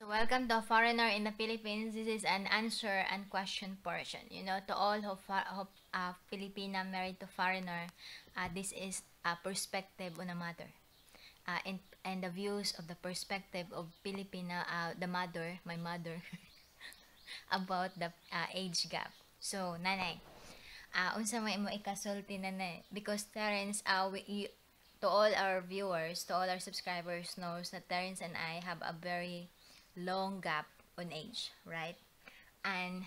Welcome to Foreigner in the Philippines. This is an answer and question portion. To all Filipina married to foreigner, this is a perspective on a mother. And the views of the perspective of Filipina, the mother, my mother, about the age gap. So, nanay, unsa may mo ikasulti nanay? Because Terence, to all our viewers, to all our subscribers knows that Terence and I have a very long gap on age, right? And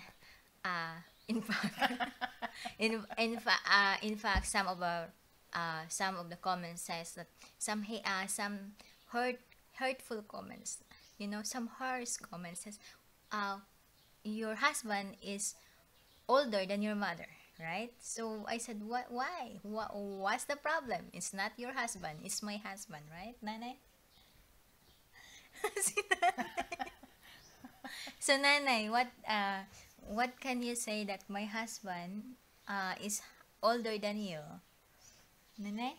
in fact, in fact, some of the comments says that some hurtful comments, some harsh comments says, uh, your husband is older than your mother, right? So I said, what? Why? What's the problem? It's not your husband. It's my husband, right, Nanay? Si Nanay. So Nanay, what can you say that my husband is older than you, Nanay?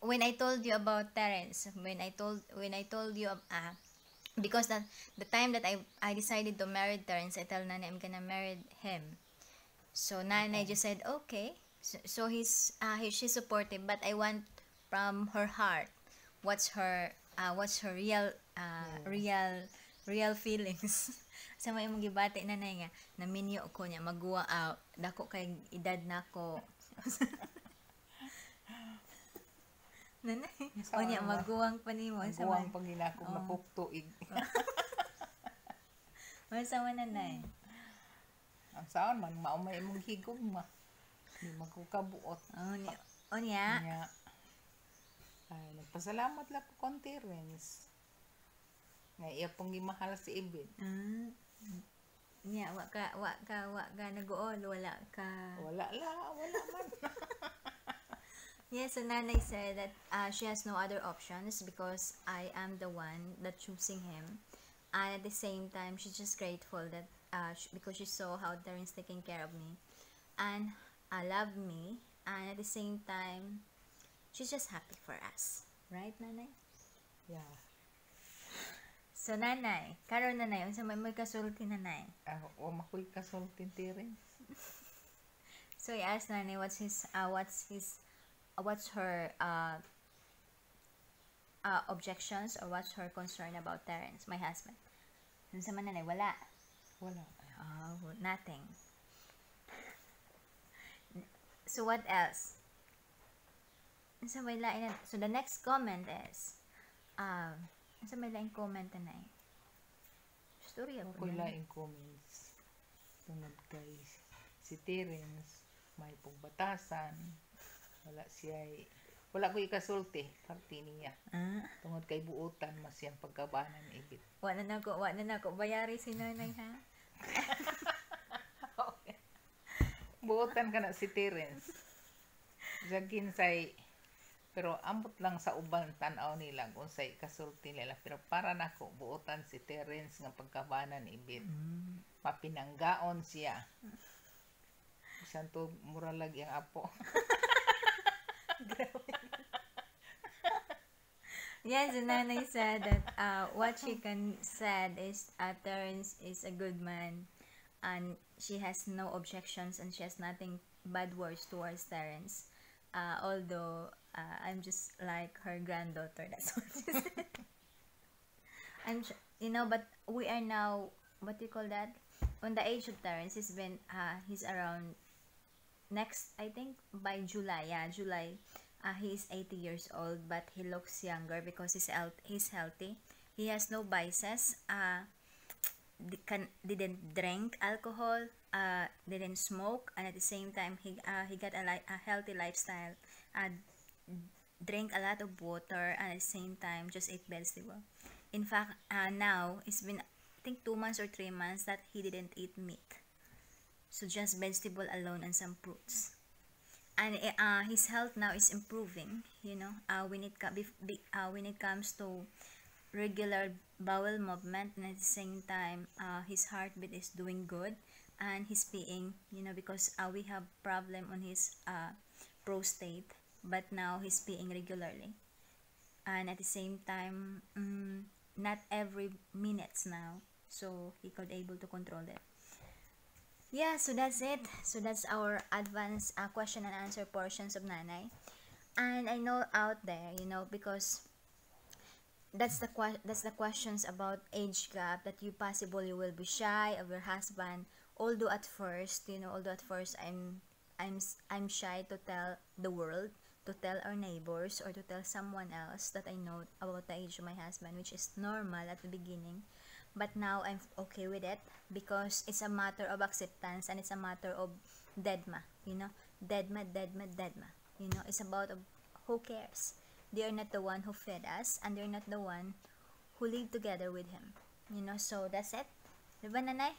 When I told you about Terence, when I told you because the time that I decided to marry Terence, I tell Nanay I'm gonna marry him. So Nanay just said okay. So she's supportive, but I want from her heart what's her real feelings. Sa may imong gibati Nanay nga naminyo ko niya magwa dako kay edad nako. Nanay, o niya maguwang pa nimo sa Guwang pag ginakog na puktuig. Sa man Nanay. Ang saan man maumay imong higugma. Di magkukabuot. O niya. Nya. Ay, nagpasalamat lang po konti Renz. Nga iya pong gimahal si Ibid. Niya, wa ka nag-uol, wala ka. Wala man. Yes, so Nanay said that she has no other options because I am the one that choosing him. And at the same time, she's just grateful that because she saw how Darren's taking care of me and love me. And at the same time, she's just happy for us. Right, Nanay? Yeah. So, Nanay, karon Nanay, unsa may kasulti Nanay? O makoy kasultin ti Renz. So, I asked Nanay what's her objections or what's her concern about Terence, my husband. Unsa man Nanay, wala. Wala. Nothing. So, what else? Unsa may lain na? So, the next comment is, unsa may lain comment Nanay? Story ako Makoy Nanay. laing comments. Tungod kay si Terence may pagbatasan. Wala ko ikasulti parti niya. Tungod kay buutan mas yang pagkabanan Ibid. Wa na nako bayari si Nanay ha. Buutan ka na si Terence. Jagin say pero ambot lang sa uban tan-aw nila kung say kasulti nila pero para nako buutan si Terence nga pagkabanan Ibid. Mapinanggaon siya. Bisan to muralag yang apo. Yes, the Nanay said that what she can said is Terence is a good man and she has no objections and she has nothing bad words towards Terence. Although I'm just like her granddaughter, that's what she said. But we are now, what do you call that? On the age of Terence, he's around next, I think by July, July. He is 80 years old, but he looks younger because he's healthy. He has no vices. Didn't drink alcohol. Didn't smoke, and at the same time, he got a healthy lifestyle. Drink a lot of water, and at the same time, just ate vegetable. In fact, now it's been I think 2 months or 3 months that he didn't eat meat. So just vegetable alone and some fruits. And his health now is improving, when it comes to regular bowel movement, and at the same time his heartbeat is doing good, and he's peeing, because we have problem on his prostate, but now he's peeing regularly. And at the same time not every minutes now, so he could able to control it. Yeah, so that's it. So that's our advanced question and answer portions of Nanay. And I know out there, because that's the questions about age gap, that you possibly will be shy of your husband. Although at first I'm shy to tell the world, to tell our neighbors, or to tell someone else that I know about the age of my husband, which is normal at the beginning. But now I'm okay with it, because it's a matter of acceptance, and it's a matter of deadma, deadma. It's about who cares. They are not the one who fed us, and they're not the one who live together with him. So that's it. Diba, Nanay?